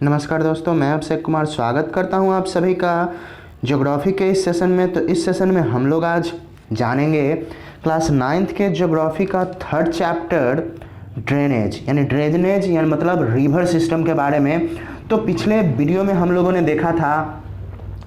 नमस्कार दोस्तों, मैं अभिषेक कुमार स्वागत करता हूं आप सभी का ज्योग्राफी के इस सेशन में। तो इस सेशन में हम लोग आज जानेंगे क्लास 9th के ज्योग्राफी का 3rd चैप्टर ड्रेनेज यानी मतलब रिवर सिस्टम के बारे में। तो पिछले वीडियो में हम लोगों ने देखा था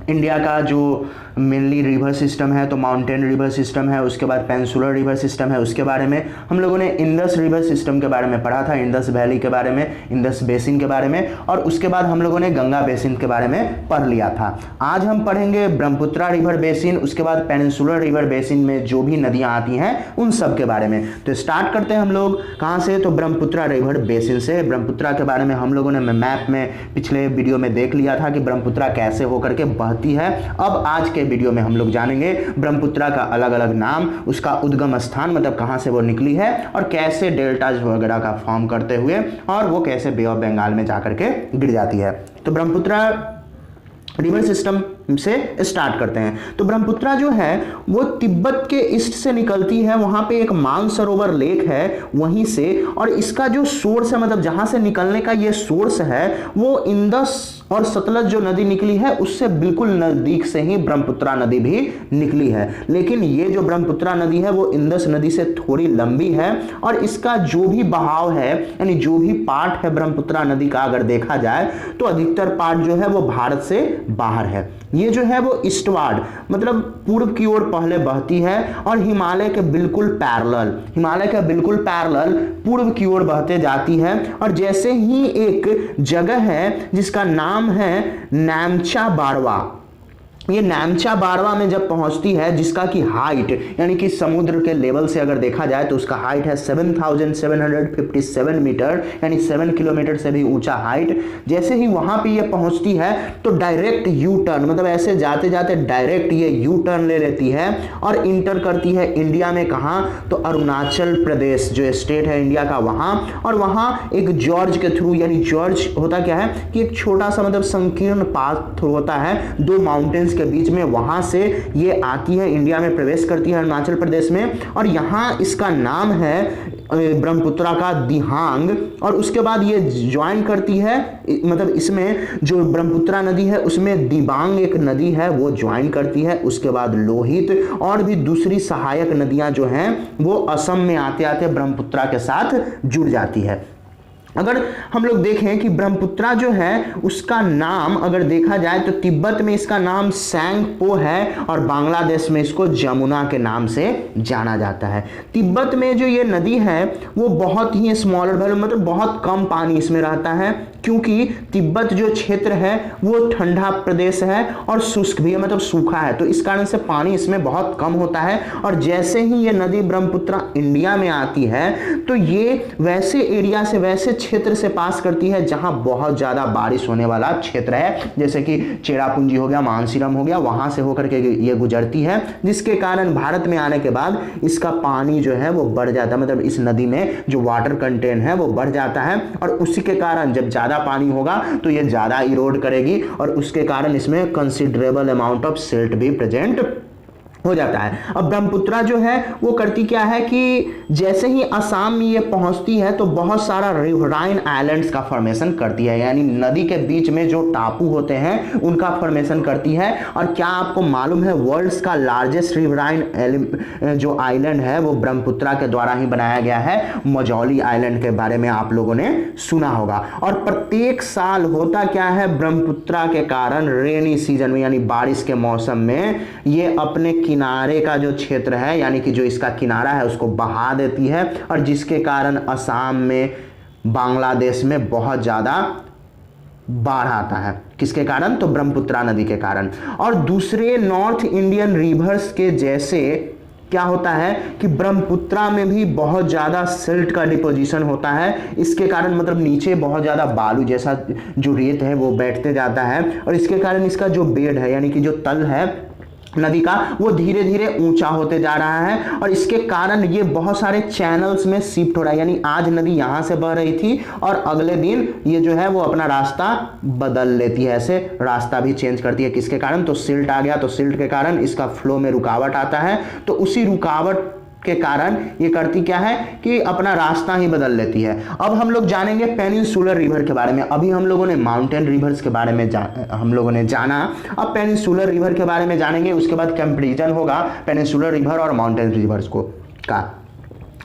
इंडिया का जो मेनली रिवर सिस्टम है, तो माउंटेन रिवर सिस्टम है, उसके बाद पेनिनसुलर रिवर सिस्टम है, उसके बारे में हम लोगों ने इंडस रिवर सिस्टम के बारे में पढ़ा था, इंडस वैली के बारे में, इंडस बेसिन के बारे में, और उसके बाद हम लोगों ने गंगा बेसिन के बारे में पढ़ लिया था। आज हम पढ़ेंगे ब्रह्मपुत्रा रिवर बेसिन, उसके बाद पेनिनसुलर रिवर बेसिन में जो भी नदियाँ आती हैं उन सब के बारे में। तो स्टार्ट करते हैं हम लोग कहाँ से, तो ब्रह्मपुत्रा रिवर बेसिन से। ब्रह्मपुत्रा के बारे में हम लोगों ने मैप में पिछले वीडियो में देख लिया था कि ब्रह्मपुत्रा कैसे होकर के बहती है। अब आज के वीडियो में हम लोग जानेंगे ब्रह्मपुत्रा का अलग अलग नाम, उसका उद्गम स्थान मतलब कहां से वो निकली है, और कैसे डेल्टाज वगैरह का फॉर्म करते हुए, और वो कैसे बे ऑफ बंगाल में जाकर के गिर जाती है। तो ब्रह्मपुत्रा रिवर सिस्टम से स्टार्ट करते हैं। तो ब्रह्मपुत्रा जो है वो तिब्बत के ईस्ट से निकलती है, वहां पे एक मानसरोवर लेक है वहीं से, और इसका जो सोर्स है मतलब जहां से निकलने का ये सोर्स है वो इंडस और सतलज जो नदी निकली है उससे बिल्कुल नजदीक से ही ब्रह्मपुत्रा नदी भी निकली है। लेकिन ये जो ब्रह्मपुत्रा नदी है वो इंडस नदी से थोड़ी लंबी है, और इसका जो भी बहाव है यानी जो भी पार्ट है ब्रह्मपुत्रा नदी का अगर देखा जाए तो अधिकतर पार्ट जो है वो भारत से बाहर है। ये जो है वो ईस्टवार्ड मतलब पूर्व की ओर पहले बहती है, और हिमालय के बिल्कुल पैरेलल पूर्व की ओर बहते जाती है। और जैसे ही एक जगह है जिसका नाम है नामचा बारवा, ये नामचा बारवा में जब पहुंचती है, जिसका की हाइट यानी कि समुद्र के लेवल से अगर देखा जाए तो उसका हाइट है 7757 मीटर यानी 7 किलोमीटर से भी ऊंचा हाइट। जैसे ही वहां पे ये पहुंचती है तो डायरेक्ट यू टर्न मतलब ऐसे जाते जाते डायरेक्ट ये यू टर्न ले लेती है और इंटर करती है इंडिया में। कहां, तो अरुणाचल प्रदेश जो स्टेट है इंडिया का वहां, और वहां एक जॉर्ज के थ्रू, यानी जॉर्ज होता क्या है कि एक छोटा सा मतलब संकीर्ण पाथ होता है दो माउंटेन्स के बीच में, वहां से ये आती है इंडिया में, प्रवेश करती है अरुणाचल प्रदेश में, और यहां इसका नाम है ब्रह्मपुत्रा का दिहांग। और उसके बाद ये ज्वाइन करती है मतलब इसमें जो ब्रह्मपुत्रा नदी है उसमें दिबांग एक नदी है वो ज्वाइन करती है। उसके बाद लोहित और भी दूसरी सहायक नदियां जो हैं वो असम में आते आते ब्रह्मपुत्रा के साथ जुड़ जाती है। अगर हम लोग देखें कि ब्रह्मपुत्रा जो है उसका नाम अगर देखा जाए तो तिब्बत में इसका नाम सैंगपो है, और बांग्लादेश में इसको जमुना के नाम से जाना जाता है। तिब्बत में जो ये नदी है वो बहुत ही स्मॉलर वैल्यू मतलब बहुत कम पानी इसमें रहता है, क्योंकि तिब्बत जो क्षेत्र है वो ठंडा प्रदेश है और शुष्क भी है मतलब सूखा है, तो इस कारण से पानी इसमें बहुत कम होता है। और जैसे ही ये नदी ब्रह्मपुत्रा इंडिया में आती है तो ये वैसे एरिया से, वैसे क्षेत्र से पास करती है जहां बहुत ज्यादा बारिश होने वाला क्षेत्र है, जैसे कि चेरापूंजी हो गया, मानसीरम हो गया, वहां से होकर के ये गुजरती है, जिसके कारण भारत में आने के बाद इसका पानी जो है वो बढ़ जाता है, मतलब इस नदी में जो वाटर कंटेंट है वो बढ़ जाता है, और उसी के कारण जब ज्यादा पानी होगा तो ये ज्यादा इरोड करेगी, और उसके कारण इसमें कंसिडरेबल अमाउंट ऑफ सिल्ट भी प्रेजेंट हो जाता है। अब ब्रह्मपुत्रा जो है वो करती क्या है कि जैसे ही असम में ये पहुंचती है तो बहुत सारा रिवराइन आइलैंड्स का फॉर्मेशन करती है, यानी नदी के बीच में जो टापू होते हैं उनका फॉर्मेशन करती है। और क्या आपको मालूम है वर्ल्ड्स का लार्जेस्ट रिवराइन जो आइलैंड है वो ब्रह्मपुत्रा के द्वारा ही बनाया गया है। मजौली आइलैंड के बारे में आप लोगों ने सुना होगा। और प्रत्येक साल होता क्या है, ब्रह्मपुत्रा के कारण रेनी सीजन में यानी बारिश के मौसम में ये अपने किनारे का जो क्षेत्र है यानी कि जो इसका किनारा है उसको बहा देती है, और जिसके कारण असम में, बांग्लादेश में बहुत ज्यादा बाढ़ आता है। किसके कारण, तो ब्रह्मपुत्रा नदी के कारण। और दूसरे नॉर्थ इंडियन रिवर्स के जैसे क्या होता है कि ब्रह्मपुत्रा में भी बहुत ज्यादा सिल्ट का डिपोजिशन होता है, इसके कारण मतलब नीचे बहुत ज्यादा बालू जैसा जो रेत है वो बैठते जाता है, और इसके कारण इसका जो बेड है यानी कि जो तल है नदी का वो धीरे धीरे ऊंचा होते जा रहा है, और इसके कारण ये बहुत सारे चैनल्स में शिफ्ट हो रहा है। यानी आज नदी यहां से बह रही थी और अगले दिन ये जो है वो अपना रास्ता बदल लेती है, ऐसे रास्ता भी चेंज करती है। किसके कारण, तो सिल्ट आ गया, तो सिल्ट के कारण इसका फ्लो में रुकावट आता है, तो उसी रुकावट के कारण ये करती क्या है कि अपना रास्ता ही बदल लेती है। अब हम लोग जानेंगे पेनिनसुलर रिवर के बारे में। अभी हम लोगों ने माउंटेन रिवर्स के बारे में हम लोगों ने जाना, अब पेनिनसुलर रिवर के बारे में जानेंगे। उसके बाद कंपैरिजन होगा पेनिनसुलर रिवर और माउंटेन रिवर्स का।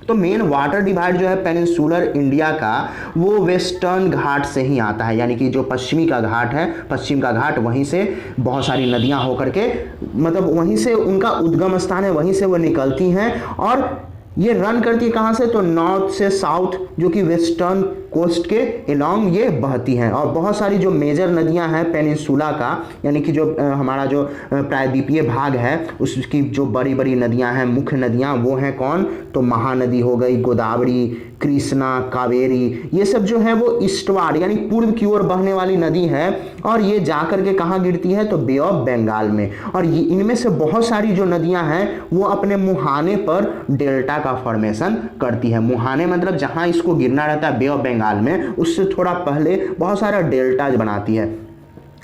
तो मेन वाटर डिवाइड जो है पेनिनसुलर इंडिया का वो वेस्टर्न घाट से ही आता है, यानी कि जो पश्चिमी का घाट है, पश्चिम का घाट, वहीं से बहुत सारी नदियां होकर के, मतलब वहीं से उनका उद्गम स्थान है, वहीं से वो निकलती हैं और ये रन करती है कहाँ से, तो नॉर्थ से साउथ, जो कि वेस्टर्न कोस्ट के एलोंग ये बहती हैं। और बहुत सारी जो मेजर नदियां हैं पेनिनसुला का, यानी कि जो हमारा जो प्रायद्वीपीय भाग है उसकी जो बड़ी बड़ी नदियां हैं, मुख्य नदियां, वो हैं कौन, तो महानदी हो गई, गोदावरी, कृष्णा, कावेरी, ये सब जो है वो ईस्टवार्ड यानी पूर्व की ओर बहने वाली नदी है और ये जाकर के कहाँ गिरती है, तो बे ऑफ बंगाल में। और इनमें से बहुत सारी जो नदियां हैं वो अपने मुहाने पर डेल्टा का फॉर्मेशन करती है। मुहाने मतलब जहां इसको गिरना रहता है बे ऑफ बंगाल में, उससे थोड़ा पहले बहुत सारा डेल्टाज बनाती है।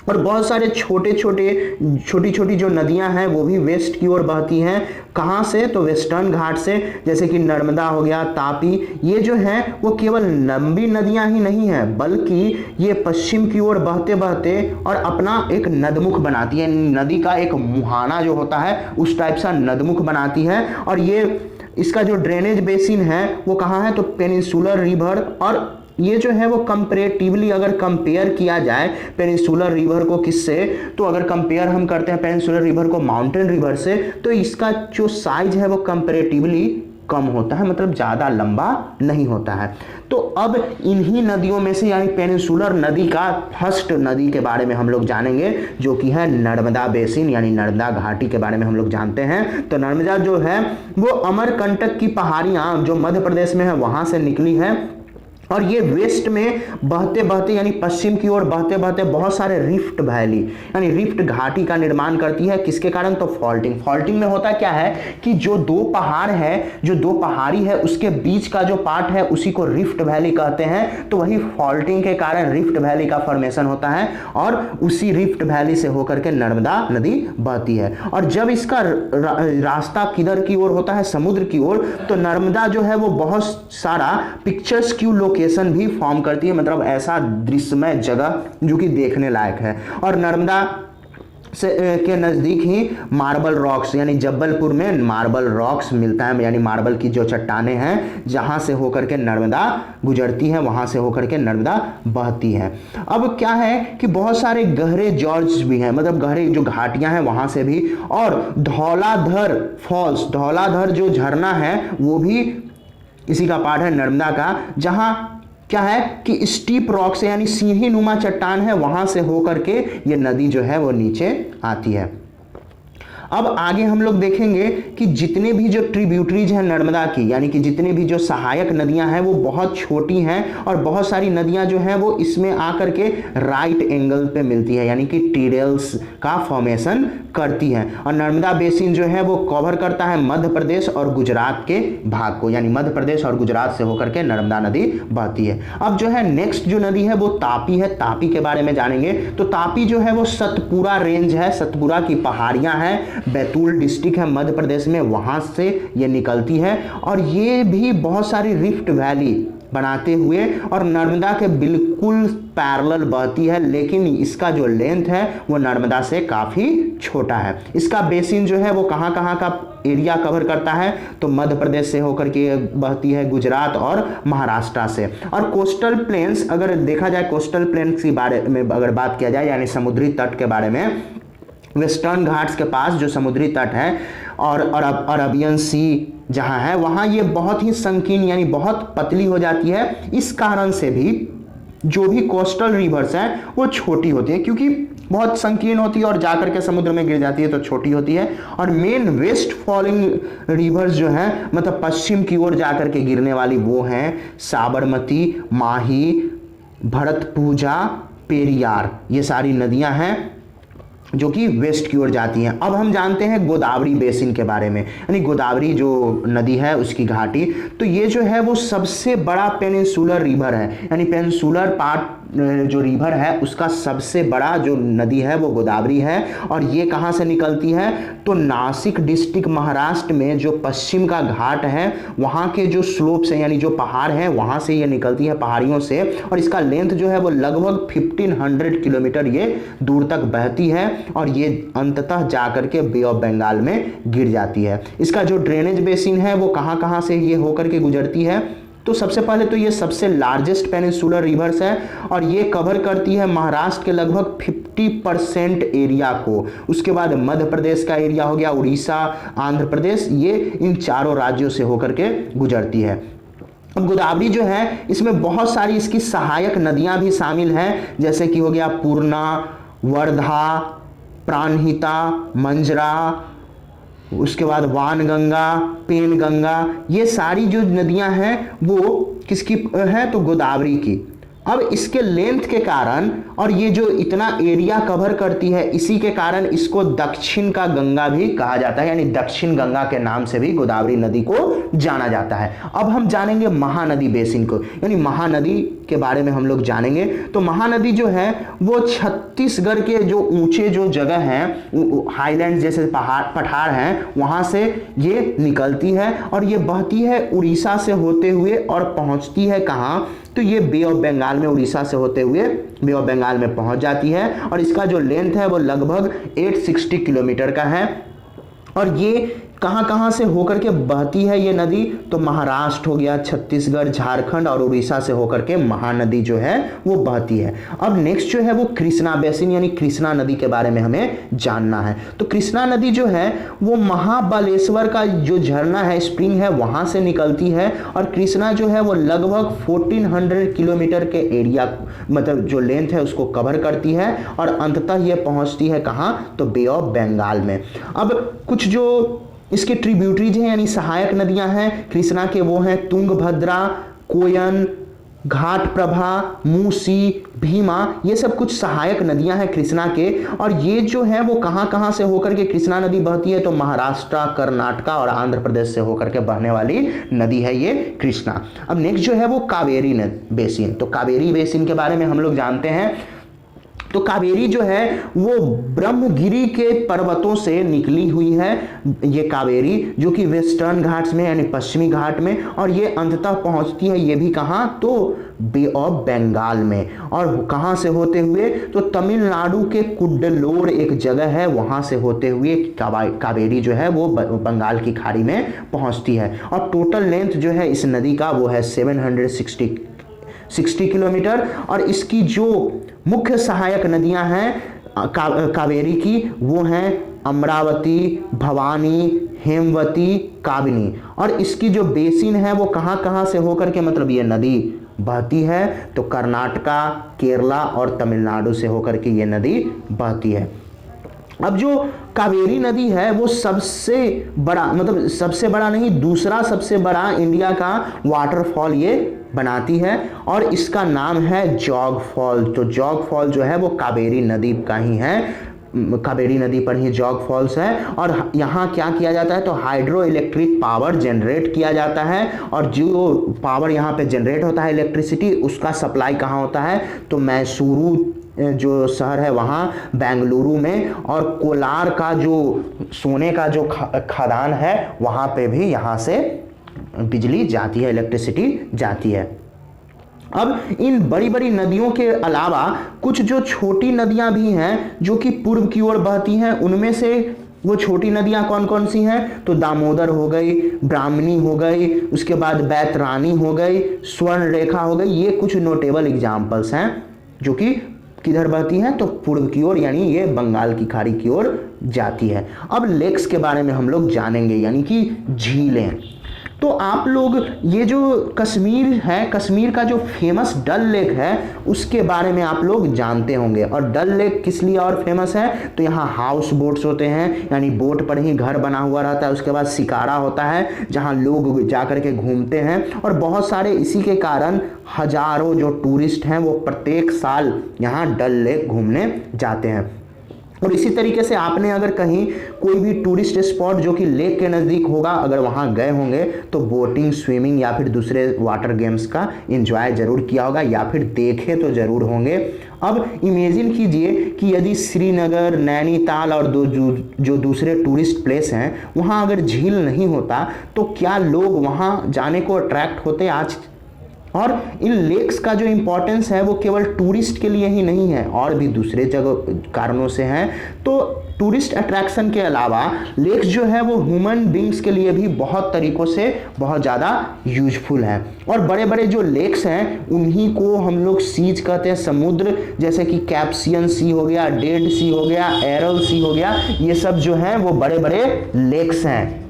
और बहुत सारे छोटी छोटी जो नदियां हैं वो भी वेस्ट की ओर बहती हैं। कहाँ से, तो वेस्टर्न घाट से, जैसे कि नर्मदा हो गया, तापी, ये जो है वो केवल लंबी नदियां ही नहीं है बल्कि ये पश्चिम की ओर बहते बहते और अपना एक नदमुख बनाती है। नदी का एक मुहाना जो होता है उस टाइप सा नदमुख बनाती है। और ये इसका जो ड्रेनेज बेसिन है वो कहाँ है, तो पेनिनसुलर रिवर। और ये जो है वो कंपैरेटिवली अगर कंपेयर किया जाए पेनिनसुलर रिवर को किससे, तो अगर कंपेयर हम करते हैं पेनिनसुलर रिवर को माउंटेन रिवर से, तो इसका जो साइज है वो कंपैरेटिवली कम होता है, मतलब ज़्यादा लंबा नहीं होता है। तो अब इन्हीं नदियों में से यानी पेनिनसुलर नदी का फर्स्ट नदी के बारे में हम लोग जानेंगे, जो कि है नर्मदा बेसिन यानी नर्मदा घाटी के बारे में हम लोग जानते हैं। तो नर्मदा जो है वो अमरकंटक की पहाड़ियाँ जो मध्य प्रदेश में है वहाँ से निकली है और ये वेस्ट में बहते बहते यानी पश्चिम की ओर बहते बहते बहुत सारे रिफ्ट वैली यानी रिफ्ट घाटी का निर्माण करती है। किसके कारण, तो फॉल्टिंग में होता क्या है कि जो दो पहाड़ है, जो दो पहाड़ी है, उसके बीच का जो पार्ट है उसी को रिफ्ट वैली कहते हैं। तो वही फॉल्टिंग के कारण रिफ्ट वैली का फॉर्मेशन होता है और उसी रिफ्ट वैली से होकर के नर्मदा नदी बहती है। और जब इसका रास्ता किधर की ओर होता है, समुद्र की ओर, तो नर्मदा जो है वो बहुत सारा पिक्चर्स क्यू लोकेशन भी फॉर्म करती है, मतलब ऐसा दृश्यमय जगह जो कि देखने लायक है। और नर्मदा से के नज़दीक ही मार्बल रॉक्स यानी जबलपुर में मार्बल रॉक्स मिलता है, यानी मार्बल की जो चट्टानें हैं जहां से होकर के नर्मदा गुजरती है, वहां से होकर के नर्मदा बहती है। अब क्या है कि बहुत सारे गहरे जॉर्ज भी हैं, मतलब गहरे जो घाटियां हैं वहां से भी। और धौलाधर फॉल्स, धौलाधर जो झरना है वो भी इसी का पार्ट है नर्मदा का, जहां क्या है कि स्टीप रॉक से यानी सीढ़ी नुमा चट्टान है, वहां से होकर के ये नदी जो है वो नीचे आती है। अब आगे हम लोग देखेंगे कि जितने भी जो ट्रिब्यूटरीज हैं नर्मदा की, यानी कि जितने भी जो सहायक नदियां हैं वो बहुत छोटी हैं और बहुत सारी नदियां जो हैं वो इसमें आकर के राइट एंगल पे मिलती है, यानी कि टीडेल्स का फॉर्मेशन करती हैं। और नर्मदा बेसिन जो है वो कवर करता है मध्य प्रदेश और गुजरात के भाग को, यानी मध्य प्रदेश और गुजरात से होकर के नर्मदा नदी बहती है। अब जो है नेक्स्ट जो नदी है वो तापी है। तापी के बारे में जानेंगे। तो तापी जो है वो सतपुरा रेंज है, सतपुरा की पहाड़ियां हैं, बैतूल डिस्ट्रिक्ट है मध्य प्रदेश में, वहां से ये निकलती है। और ये भी बहुत सारी रिफ्ट वैली बनाते हुए और नर्मदा के बिल्कुल पैरेलल बहती है, लेकिन इसका जो लेंथ है वो नर्मदा से काफ़ी छोटा है। इसका बेसिन जो है वो कहाँ कहाँ का एरिया कवर करता है, तो मध्य प्रदेश से होकर के बहती है, गुजरात और महाराष्ट्र से। और कोस्टल प्लेन्स अगर देखा जाए, कोस्टल प्लेन्स के बारे में अगर बात किया जाए यानी समुद्री तट के बारे में, वेस्टर्न घाट्स के पास जो समुद्री तट है और अरबियन सी जहां है वहां ये बहुत ही संकीर्ण यानी बहुत पतली हो जाती है। इस कारण से भी जो भी कोस्टल रिवर्स हैं वो छोटी होती है, क्योंकि बहुत संकीर्ण होती है और जाकर के समुद्र में गिर जाती है तो छोटी होती है। और मेन वेस्ट फॉलिंग रिवर्स जो हैं, मतलब पश्चिम की ओर जाकर के गिरने वाली, वो हैं साबरमती, माही, भरतपुजा, पेरियार, ये सारी नदियां हैं जो कि वेस्ट की ओर जाती हैं। अब हम जानते हैं गोदावरी बेसिन के बारे में, यानी गोदावरी जो नदी है उसकी घाटी। तो ये जो है वो सबसे बड़ा पेनिनसुलर रिवर है, यानी पेनिनसुलर पार्ट जो रिवर है उसका सबसे बड़ा जो नदी है वो गोदावरी है। और ये कहाँ से निकलती है, तो नासिक डिस्ट्रिक्ट महाराष्ट्र में जो पश्चिम का घाट है वहाँ के जो स्लोप्स हैं यानी जो पहाड़ हैं वहाँ से ये निकलती है, पहाड़ियों से। और इसका लेंथ जो है वो लगभग 1500 किलोमीटर ये दूर तक बहती है और ये अंततः जाकर के बे ऑफ बंगाल में गिर जाती है। इसका जो ड्रेनेज बेसिन है वो कहाँ कहाँ से ये होकर के गुजरती है, तो सबसे पहले तो ये सबसे लार्जेस्ट पेनिनसुलर रिवर्स है और ये कवर करती है महाराष्ट्र के लगभग 50% एरिया को। उसके बाद मध्य प्रदेश का एरिया हो गया, उड़ीसा, आंध्र प्रदेश, ये इन चारों राज्यों से होकर के गुजरती है। अब गोदावरी जो है इसमें बहुत सारी इसकी सहायक नदियां भी शामिल हैं, जैसे कि हो गया पूर्णा, वर्धा, प्राणहिता, मंजरा, उसके बाद वानगंगा, पेनगंगा, ये सारी जो नदियां हैं वो किसकी है, तो गोदावरी की। अब इसके लेंथ के कारण और ये जो इतना एरिया कवर करती है इसी के कारण इसको दक्षिण का गंगा भी कहा जाता है, यानी दक्षिण गंगा के नाम से भी गोदावरी नदी को जाना जाता है। अब हम जानेंगे महानदी बेसिन को, यानी महानदी के बारे में हम लोग जानेंगे। तो महानदी जो है वो छत्तीसगढ़ के जो ऊंचे जो जगह हैं, हाईलैंड जैसे पठार हैं, वहां से ये निकलती है और ये बहती है उड़ीसा से होते हुए और पहुंचती है कहाँ, तो ये बे ऑफ बंगाल में, उड़ीसा से होते हुए बे ऑफ बंगाल में पहुंच जाती है। और इसका जो लेंथ है वो लगभग 860 किलोमीटर का है। और ये कहाँ कहाँ से होकर के बहती है ये नदी, तो महाराष्ट्र हो गया, छत्तीसगढ़, झारखंड और उड़ीसा से होकर के महानदी जो है वो बहती है। अब नेक्स्ट जो है वो कृष्णा बेसिन यानी कृष्णा नदी के बारे में हमें जानना है। तो कृष्णा नदी जो है वो महाबलेश्वर का जो झरना है, स्प्रिंग है, वहां से निकलती है। और कृष्णा जो है वो लगभग 1400 किलोमीटर के एरिया, मतलब जो लेंथ है उसको कवर करती है और अंततः ये पहुंचती है कहाँ, तो बे ऑफ बंगाल में। अब कुछ जो इसके ट्रिब्यूटरीज हैं यानी सहायक नदियां हैं कृष्णा के, वो हैं तुंगभद्रा, कोयन, घाटप्रभा, मूसी, भीमा, ये सब कुछ सहायक नदियां हैं कृष्णा के। और ये जो है वो कहाँ कहाँ से होकर के कृष्णा नदी बहती है, तो महाराष्ट्र, कर्नाटका और आंध्र प्रदेश से होकर के बहने वाली नदी है ये कृष्णा। अब नेक्स्ट जो है वो कावेरी बेसिन। तो कावेरी बेसिन के बारे में हम लोग जानते हैं। तो कावेरी जो है वो ब्रह्मगिरी के पर्वतों से निकली हुई है, ये कावेरी, जो कि वेस्टर्न घाट्स में यानी पश्चिमी घाट में, और ये अंततः पहुंचती है ये भी कहाँ, तो बे ऑफ बंगाल में। और कहाँ से होते हुए, तो तमिलनाडु के कुड्डलोर एक जगह है, वहां से होते हुए कावेरी जो है वो बंगाल की खाड़ी में पहुंचती है। और टोटल लेंथ जो है इस नदी का वो है 760 किलोमीटर। और इसकी जो मुख्य सहायक नदियां हैं कावेरी की, वो हैं अमरावती, भवानी, हेमवती, काबिनी। और इसकी जो बेसिन है वो कहाँ कहाँ से होकर के, मतलब ये नदी बहती है, तो कर्नाटका, केरला और तमिलनाडु से होकर के ये नदी बहती है। अब जो कावेरी नदी है वो सबसे बड़ा, मतलब सबसे बड़ा नहीं, दूसरा सबसे बड़ा इंडिया का वाटरफॉल ये बनाती है और इसका नाम है जॉग फॉल। तो जॉग फॉल जो है वो कावेरी नदी का ही है, कावेरी नदी पर ही जॉग फॉल्स है। और यहाँ क्या किया जाता है, तो हाइड्रो इलेक्ट्रिक पावर जनरेट किया जाता है। और जो पावर यहाँ पे जनरेट होता है इलेक्ट्रिसिटी, उसका सप्लाई कहाँ होता है, तो मैसूरू जो शहर है वहाँ, बेंगलुरु में, और कोलार का जो सोने का जो खदान है वहाँ पे भी यहाँ से बिजली जाती है, इलेक्ट्रिसिटी जाती है। अब इन बड़ी बड़ी नदियों के अलावा कुछ जो छोटी नदियां भी हैं जो कि पूर्व की ओर बहती हैं, उनमें से वो छोटी नदियां कौन कौन सी हैं, तो दामोदर हो गई, ब्राह्मणी हो गई, उसके बाद बैतरानी हो गई, स्वर्ण रेखा हो गई। ये कुछ नोटेबल एग्जाम्पल्स हैं जो कि किधर बहती हैं, तो पूर्व की ओर, यानी ये बंगाल की खाड़ी की ओर जाती है। अब लेक्स के बारे में हम लोग जानेंगे, यानी कि झीलें। तो आप लोग ये जो कश्मीर है, कश्मीर का जो फेमस डल लेक है उसके बारे में आप लोग जानते होंगे। और डल लेक किस लिए और फेमस है, तो यहाँ हाउस बोट्स होते हैं, यानी बोट पर ही घर बना हुआ रहता है। उसके बाद शिकारा होता है जहाँ लोग जाकर के घूमते हैं, और बहुत सारे इसी के कारण हजारों जो टूरिस्ट हैं वो प्रत्येक साल यहाँ डल लेक घूमने जाते हैं। और इसी तरीके से आपने अगर कहीं कोई भी टूरिस्ट स्पॉट जो कि लेक के नज़दीक होगा, अगर वहाँ गए होंगे तो बोटिंग, स्विमिंग या फिर दूसरे वाटर गेम्स का एंजॉय ज़रूर किया होगा या फिर देखे तो ज़रूर होंगे। अब इमेजिन कीजिए कि यदि श्रीनगर, नैनीताल और जो दूसरे टूरिस्ट प्लेस हैं वहाँ अगर झील नहीं होता तो क्या लोग वहाँ जाने को अट्रैक्ट होते आज। और इन लेक्स का जो इम्पोर्टेंस है वो केवल टूरिस्ट के लिए ही नहीं है, और भी दूसरे जगह कारणों से हैं। तो टूरिस्ट अट्रैक्शन के अलावा लेक्स जो है वो ह्यूमन बींग्स के लिए भी बहुत तरीकों से बहुत ज़्यादा यूजफुल है। और बड़े बड़े जो लेक्स हैं उन्हीं को हम लोग सीज कहते हैं, समुद्र, जैसे कि कैप्सियन सी हो गया, डेड सी हो गया, एरल सी हो गया, ये सब जो हैं वो बड़े बड़े लेक्स हैं।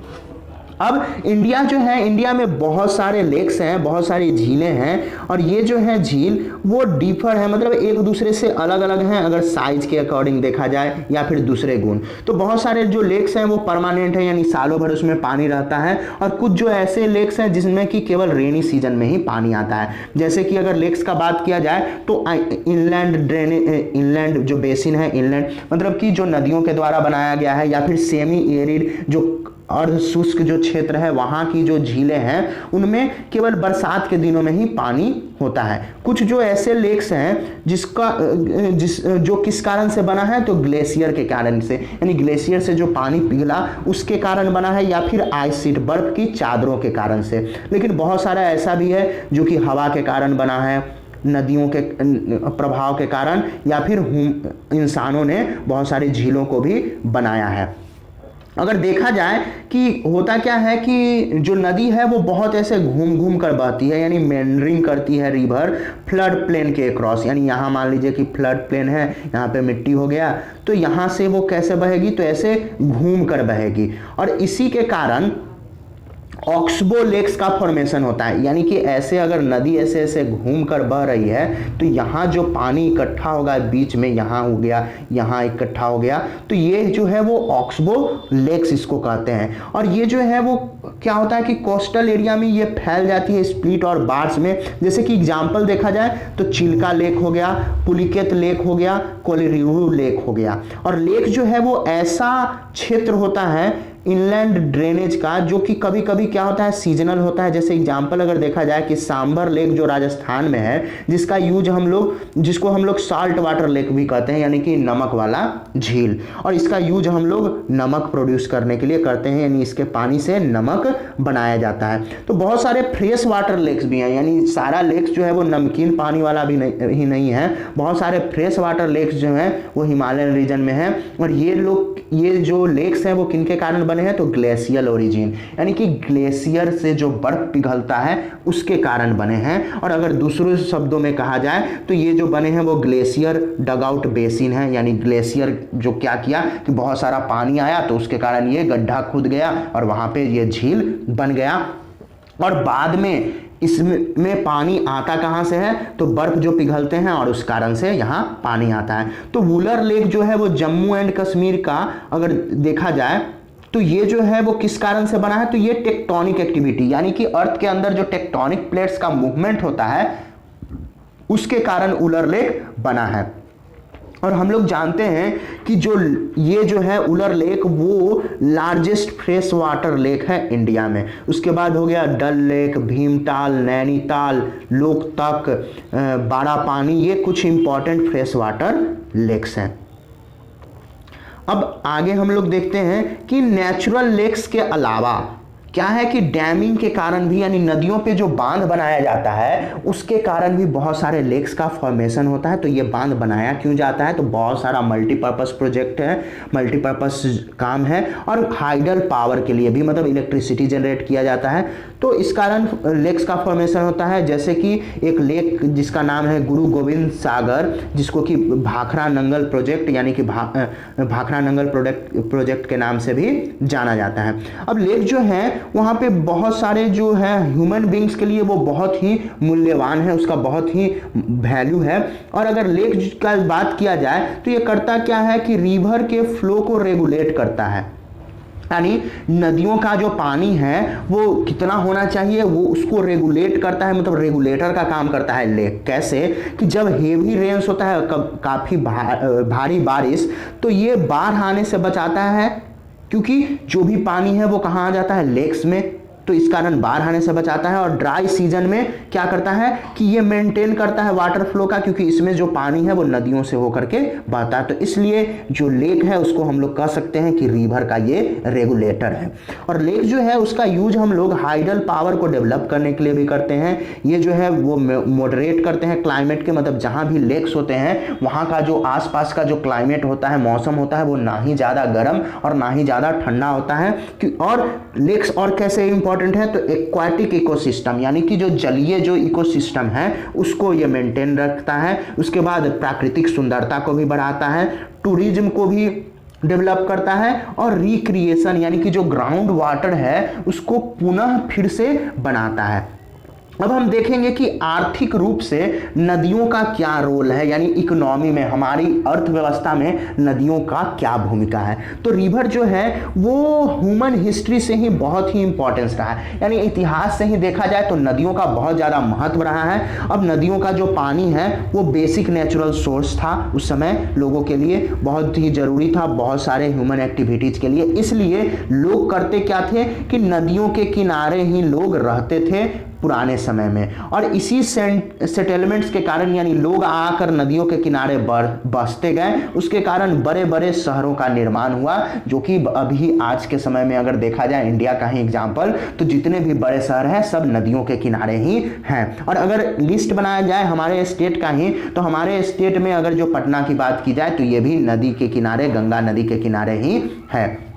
अब इंडिया जो है, इंडिया में बहुत सारे लेक्स हैं, बहुत सारी झीलें हैं, और ये जो है झील वो डिफर है, मतलब एक दूसरे से अलग अलग हैं अगर साइज के अकॉर्डिंग देखा जाए या फिर दूसरे गुण। तो बहुत सारे जो लेक्स हैं वो परमानेंट है, यानी सालों भर उसमें पानी रहता है, और कुछ जो ऐसे लेक्स हैं जिसमें कि केवल रेनी सीजन में ही पानी आता है। जैसे कि अगर लेक्स का बात किया जाए तो इनलैंड जो बेसिन है, इनलैंड मतलब कि जो नदियों के द्वारा बनाया गया है, या फिर सेमी एरिड जो अर्ध शुष्क जो क्षेत्र है वहाँ की जो झीलें हैं उनमें केवल बरसात के दिनों में ही पानी होता है। कुछ जो ऐसे लेक्स हैं जो किस कारण से बना है, तो ग्लेशियर के कारण से, यानी ग्लेशियर से जो पानी पिघला उसके कारण बना है, या फिर आइस शीट, बर्फ की चादरों के कारण से। लेकिन बहुत सारा ऐसा भी है जो कि हवा के कारण बना है, नदियों के प्रभाव के कारण, या फिर इंसानों ने बहुत सारी झीलों को भी बनाया है। अगर देखा जाए कि होता क्या है कि जो नदी है वो बहुत ऐसे घूम घूम कर बहती है, यानी मेंडरिंग करती है रिवर फ्लड प्लेन के क्रॉस, यानी यहाँ मान लीजिए कि फ्लड प्लेन है, यहाँ पे मिट्टी हो गया, तो यहाँ से वो कैसे बहेगी, तो ऐसे घूम कर बहेगी। और इसी के कारण ऑक्सबो लेक्स का फॉर्मेशन होता है, यानी कि ऐसे अगर नदी ऐसे ऐसे घूम कर बह रही है तो यहाँ जो पानी इकट्ठा होगा बीच में, यहाँ हो गया, यहाँ इकट्ठा हो गया, तो ये जो है वो ऑक्सबो लेक्स इसको कहते हैं। और ये जो है वो क्या होता है कि कोस्टल एरिया में ये फैल जाती है स्प्लिट और बार्स में। जैसे कि एग्जाम्पल देखा जाए तो चिल्का लेक हो गया, पुलिकेत लेक हो गया, कोलेरिरू लेक हो गया। और लेक जो है वो ऐसा क्षेत्र होता है इनलैंड ड्रेनेज का जो कि कभी कभी क्या होता है, सीजनल होता है। जैसे एग्जांपल अगर देखा जाए कि सांभर लेक जो राजस्थान में है, जिसका यूज जिसको हम लोग साल्ट वाटर लेक भी कहते हैं, यानी कि नमक वाला झील, और इसका यूज हम लोग नमक प्रोड्यूस करने के लिए करते हैं, यानी इसके पानी से नमक बनाया जाता है। तो बहुत सारे फ्रेश वाटर लेक्स भी हैं, यानी सारा लेक्स जो है वो नमकीन पानी वाला भी नहीं है, बहुत सारे फ्रेश वाटर लेक्स जो हैं वो हिमालयन रीजन में है। और ये जो लेक्स हैं वो किनके कारण बने हैं, तो ग्लेशियल ओरिजिन, यानी कि ग्लेशियर से जो बर्फ पिघलता है उसके कारण बने हैं। और अगर दूसरे शब्दों में कहा जाए तो ये जो बने हैं वो ग्लेशियर डगआउट बेसिन है, यानी ग्लेशियर जो क्या किया कि बहुत सारा पानी आया तो उसके कारण ये गड्ढा खुद गया और वहां पे ये झील बन गया। और बाद में इसमें पानी आता कहाँ से है, तो बर्फ जो पिघलते हैं और उस कारण से यहाँ पानी आता है। तो वुलर लेक जो है वो जम्मू एंड कश्मीर का अगर देखा जाए तो ये जो है वो किस कारण से बना है, तो ये टेक्टोनिक एक्टिविटी, यानी कि अर्थ के अंदर जो टेक्टोनिक प्लेट्स का मूवमेंट होता है उसके कारण उलर लेक बना है। और हम लोग जानते हैं कि ये जो है उलर लेक वो लार्जेस्ट फ्रेश वाटर लेक है इंडिया में। उसके बाद हो गया डल लेक, भीमताल, नैनीताल, लोकतक, बाड़ापानी, ये कुछ इंपॉर्टेंट फ्रेश वाटर लेक्स हैं। अब आगे हम लोग देखते हैं कि नेचुरल लेक्स के अलावा क्या है कि डैमिंग के कारण भी, यानी नदियों पे जो बांध बनाया जाता है उसके कारण भी बहुत सारे लेक्स का फॉर्मेशन होता है। तो ये बांध बनाया क्यों जाता है, तो बहुत सारा मल्टीपर्पस प्रोजेक्ट है, मल्टीपर्पस काम है, और हाइडल पावर के लिए भी, मतलब इलेक्ट्रिसिटी जनरेट किया जाता है, तो इस कारण लेक्स का फॉर्मेशन होता है। जैसे कि एक लेक जिसका नाम है गुरु गोविंद सागर, जिसको कि भाखड़ा नंगल प्रोजेक्ट, यानी कि भाखड़ा नंगल प्रोजेक्ट के नाम से भी जाना जाता है। अब लेक जो है वहाँ पे बहुत सारे जो है ह्यूमन बींग्स के लिए वो बहुत ही मूल्यवान है, उसका बहुत ही वैल्यू है। और अगर लेक का बात किया जाए तो ये करता क्या है कि रिवर के फ्लो को रेगुलेट करता है। यानी नदियों का जो पानी है वो कितना होना चाहिए, वो उसको रेगुलेट करता है, मतलब रेगुलेटर का काम करता है लेक। कैसे कि जब हेवी रेन्स होता है, काफ़ी भारी बारिश, तो ये बाढ़ आने से बचाता है, क्योंकि जो भी पानी है वो कहाँ आ जाता है, लेक्स में, तो इस कारण बाढ़ आने से बचाता है। और ड्राई सीजन में क्या करता है कि ये मेंटेन करता है वाटर फ्लो का, क्योंकि इसमें जो पानी है वो नदियों से होकर के बहता है, तो इसलिए जो लेक है उसको हम लोग कह सकते हैं कि रिवर का ये रेगुलेटर है। और लेक जो है उसका यूज हम लोग हाइडल पावर को डेवलप करने के लिए भी करते हैं। ये जो है वो मॉडरेट करते हैं क्लाइमेट के, मतलब जहाँ भी लेक्स होते हैं वहाँ का जो आसपास का जो क्लाइमेट होता है, मौसम होता है, वो ना ही ज़्यादा गर्म और ना ही ज़्यादा ठंडा होता है। और लेक्स और कैसे इंपॉर्टेंट है, तो एक्वाटिक इकोसिस्टम, यानी कि जो जलीय जो इकोसिस्टम है उसको ये मेंटेन रखता है। उसके बाद प्राकृतिक सुंदरता को भी बढ़ाता है, टूरिज्म को भी डेवलप करता है, और रिक्रिएशन यानी कि जो ग्राउंड वाटर है उसको पुनः फिर से बनाता है। अब हम देखेंगे कि आर्थिक रूप से नदियों का क्या रोल है, यानी इकोनॉमी में, हमारी अर्थव्यवस्था में नदियों का क्या भूमिका है। तो रिवर जो है वो ह्यूमन हिस्ट्री से ही बहुत ही इंपॉर्टेंस रहा है, यानी इतिहास से ही देखा जाए तो नदियों का बहुत ज़्यादा महत्व रहा है। अब नदियों का जो पानी है वो बेसिक नेचुरल सोर्स था, उस समय लोगों के लिए बहुत ही ज़रूरी था, बहुत सारे ह्यूमन एक्टिविटीज़ के लिए। इसलिए लोग करते क्या थे कि नदियों के किनारे ही लोग रहते थे पुराने समय में, और इसी सेटलमेंट्स के कारण, यानी लोग आकर नदियों के किनारे बसते गए, उसके कारण बड़े बड़े शहरों का निर्माण हुआ, जो कि अभी आज के समय में अगर देखा जाए इंडिया का ही एग्जांपल, तो जितने भी बड़े शहर हैं सब नदियों के किनारे ही हैं। और अगर लिस्ट बनाया जाए हमारे स्टेट का ही, तो हमारे स्टेट में अगर जो पटना की बात की जाए तो ये भी नदी के किनारे, गंगा नदी के किनारे ही है।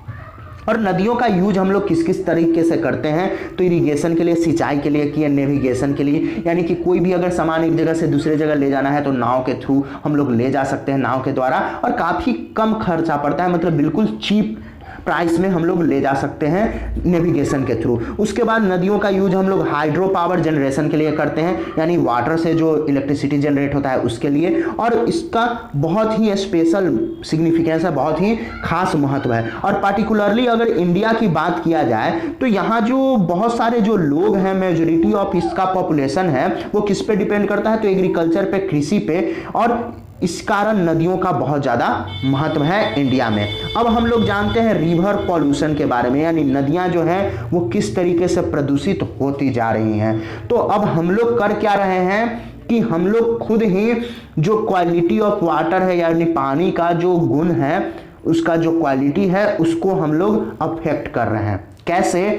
और नदियों का यूज हम लोग किस किस तरीके से करते हैं, तो इरिगेशन के लिए, सिंचाई के लिए किए, नेविगेशन के लिए, यानी कि कोई भी अगर सामान एक जगह से दूसरे जगह ले जाना है तो नाव के थ्रू हम लोग ले जा सकते हैं, नाव के द्वारा, और काफ़ी कम खर्चा पड़ता है, मतलब बिल्कुल चीप प्राइस में हम लोग ले जा सकते हैं नेविगेशन के थ्रू। उसके बाद नदियों का यूज हम लोग हाइड्रो पावर जनरेशन के लिए करते हैं, यानी वाटर से जो इलेक्ट्रिसिटी जनरेट होता है उसके लिए, और इसका बहुत ही स्पेशल सिग्निफिकेंस है, बहुत ही खास महत्व है। और पार्टिकुलरली अगर इंडिया की बात किया जाए तो यहाँ जो बहुत सारे जो लोग हैं, मेजोरिटी ऑफ इसका पॉपुलेशन है, वो किस पे डिपेंड करता है, तो एग्रीकल्चर पे, कृषि पे, और इस कारण नदियों का बहुत ज़्यादा महत्व है इंडिया में। अब हम लोग जानते हैं रिवर पॉल्यूशन के बारे में, यानी नदियां जो हैं वो किस तरीके से प्रदूषित होती जा रही हैं। तो अब हम लोग कर क्या रहे हैं कि हम लोग खुद ही जो क्वालिटी ऑफ वाटर है, यानी पानी का जो गुण है, उसका जो क्वालिटी है उसको हम लोग अफेक्ट कर रहे हैं। कैसे,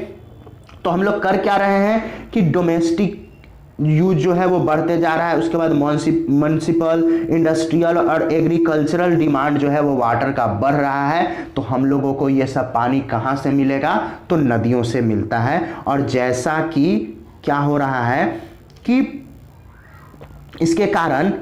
तो हम लोग कर क्या रहे हैं कि डोमेस्टिक यूज जो है वो बढ़ते जा रहा है, उसके बाद म्युनिसिपल, इंडस्ट्रियल और एग्रीकल्चरल डिमांड जो है वो वाटर का बढ़ रहा है। तो हम लोगों को ये सब पानी कहाँ से मिलेगा, तो नदियों से मिलता है। और जैसा कि क्या हो रहा है कि इसके कारण,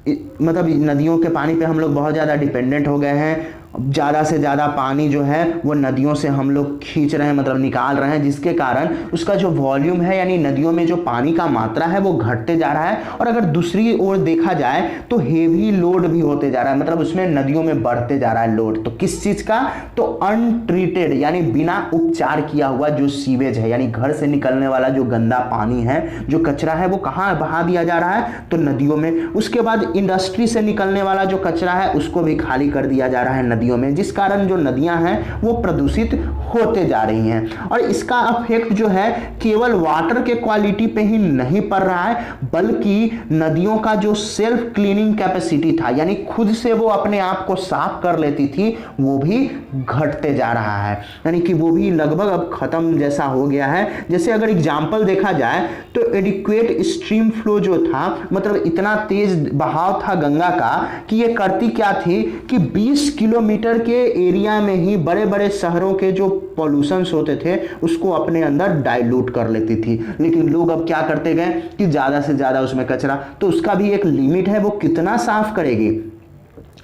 मतलब नदियों के पानी पे हम लोग बहुत ज़्यादा डिपेंडेंट हो गए हैं, ज़्यादा से ज़्यादा पानी जो है वो नदियों से हम लोग खींच रहे हैं, मतलब निकाल रहे हैं, जिसके कारण उसका जो वॉल्यूम है, यानी नदियों में जो पानी का मात्रा है वो घटते जा रहा है। और अगर दूसरी ओर देखा जाए तो हेवी लोड भी होते जा रहा है, मतलब उसमें नदियों में बढ़ते जा रहा है लोड। तो किस चीज़ का, तो अनट्रीटेड, यानी बिना उपचार किया हुआ जो सीवेज है, यानी घर से निकलने वाला जो गंदा पानी है, जो कचरा है, वो कहाँ बहा दिया जा रहा है, तो नदियों में। उसके बाद इंडस्ट्री से निकलने वाला जो कचरा है उसको भी खाली कर दिया जा रहा है नदियों में, जिस कारण जो नदियां हैं वो प्रदूषित होते जा रही हैं। और इसका इफेक्ट जो है केवल वाटर के क्वालिटी पे ही नहीं पड़ रहा है, बल्कि नदियों का जो सेल्फ क्लीनिंग कैपेसिटी था, यानी खुद से वो अपने आप को साफ कर लेती थी, वो भी घटते जा रहा है, यानी कि वो भी लगभग अब खत्म जैसा हो गया है। जैसे अगर एग्जाम्पल देखा जाए तो एडिक्वेट स्ट्रीम फ्लो जो था, मतलब इतना तेज बहाव था गंगा का कि ये करती क्या थी कि 20 किलोमीटर के एरिया में ही बड़े बड़े शहरों के जो पॉल्यूशंस होते थे उसको अपने अंदर डाइल्यूट कर लेती थी। लेकिन लोग अब क्या करते गए कि ज़्यादा से ज़्यादा उसमें कचरा, तो उसका भी एक लिमिट है, वो कितना साफ करेगी।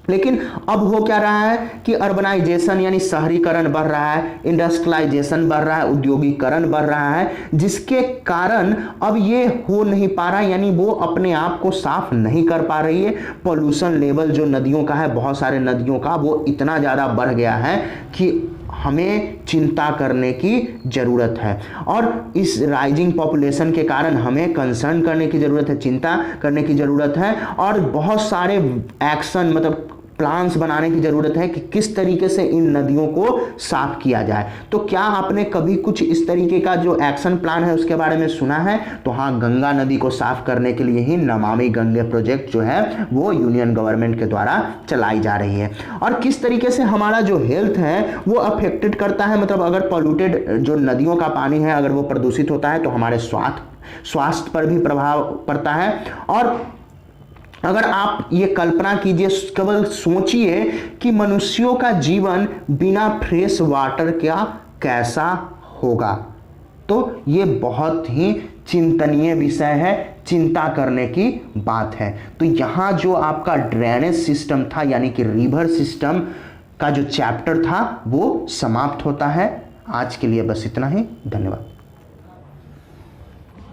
लेकिन अब हो क्या रहा है कि अर्बनाइजेशन यानी शहरीकरण बढ़ रहा है, इंडस्ट्रियलाइजेशन बढ़ रहा है, औद्योगिकरण बढ़ रहा है, जिसके कारण अब ये हो नहीं पा रहा है, यानी वो अपने आप को साफ नहीं कर पा रही है। पॉल्यूशन लेवल जो नदियों का है, बहुत सारे नदियों का, वो इतना ज़्यादा बढ़ गया है कि हमें चिंता करने की ज़रूरत है। और इस राइजिंग पॉपुलेशन के कारण हमें कंसर्न करने की ज़रूरत है, चिंता करने की ज़रूरत है, और बहुत सारे एक्शन मतलब प्लान्स बनाने की ज़रूरत है कि किस तरीके से इन नदियों को साफ किया जाए। तो क्या आपने कभी कुछ इस तरीके का जो एक्शन प्लान है उसके बारे में सुना है? तो हाँ, गंगा नदी को साफ करने के लिए ही नमामि गंगे प्रोजेक्ट जो है वो यूनियन गवर्नमेंट के द्वारा चलाई जा रही है। और किस तरीके से हमारा जो हेल्थ है वो अफेक्टेड करता है, मतलब अगर पॉल्यूटेड जो नदियों का पानी है अगर वो प्रदूषित होता है तो हमारे स्वास्थ्य पर भी प्रभाव पड़ता है। और अगर आप ये कल्पना कीजिए, केवल सोचिए कि मनुष्यों का जीवन बिना फ्रेश वाटर का कैसा होगा, तो ये बहुत ही चिंतनीय विषय है, चिंता करने की बात है। तो यहाँ जो आपका ड्रेनेज सिस्टम था यानी कि रिवर सिस्टम का जो चैप्टर था वो समाप्त होता है। आज के लिए बस इतना ही, धन्यवाद।